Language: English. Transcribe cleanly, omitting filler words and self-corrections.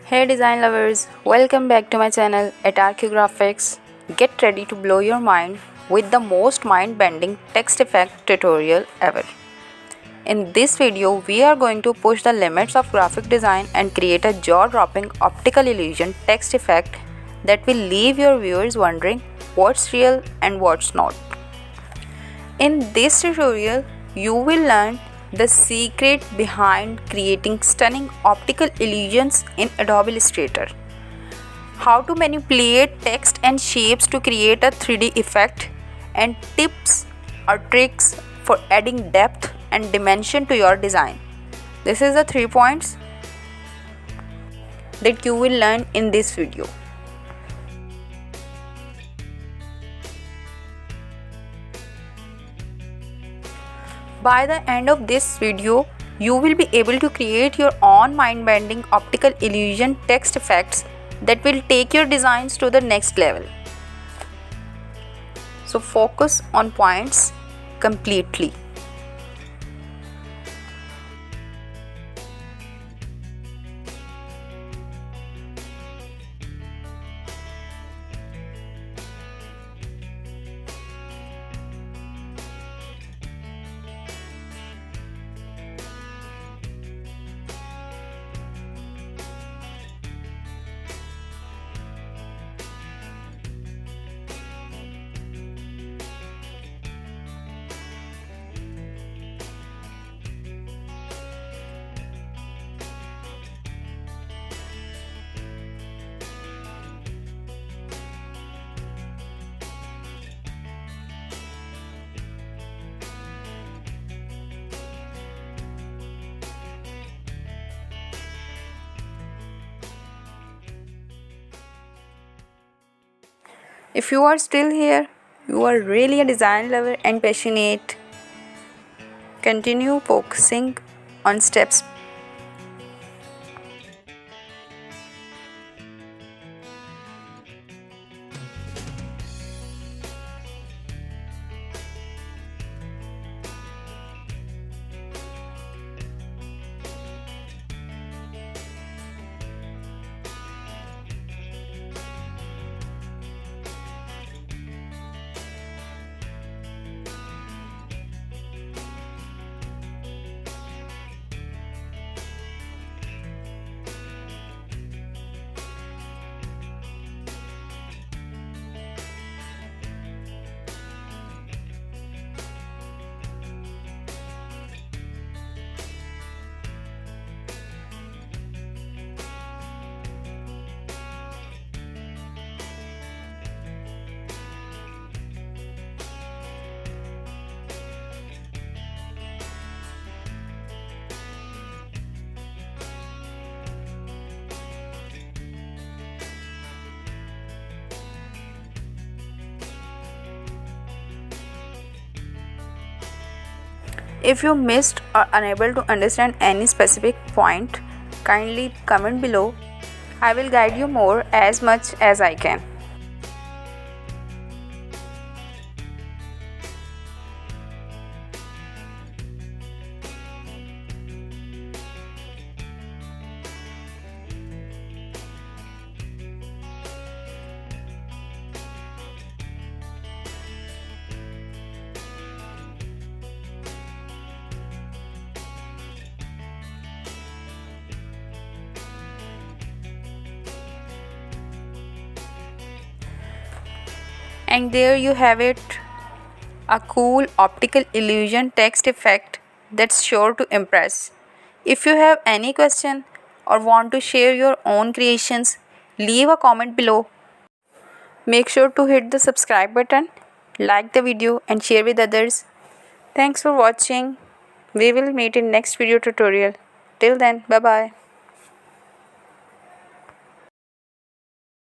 Hey design lovers, welcome back to my channel at Graphics. Get ready to blow your mind with the most mind-bending text effect tutorial ever. In this video, we are going to push the limits of graphic design and create a jaw-dropping optical illusion text effect that will leave your viewers wondering what's real and what's not. In this tutorial, you will learn the secret behind creating stunning optical illusions in Adobe Illustrator, how to manipulate text and shapes to create a 3D effect, and tips or tricks for adding depth and dimension to your design. This is the 3 points that you will learn in this video. By the end of this video, you will be able to create your own mind-bending optical illusion text effects that will take your designs to the next level. So focus on points completely. If you are still here, you are really a design lover and passionate. Continue focusing on steps. If you missed or unable to understand any specific point, kindly comment below. I will guide you more as much as I can. And there you have it, a cool optical illusion text effect that's sure to impress. If you have any question or want to share your own creations, leave a comment below. Make sure to hit the subscribe button, like the video and share with others. Thanks for watching. We will meet in next video tutorial. Till then, bye bye.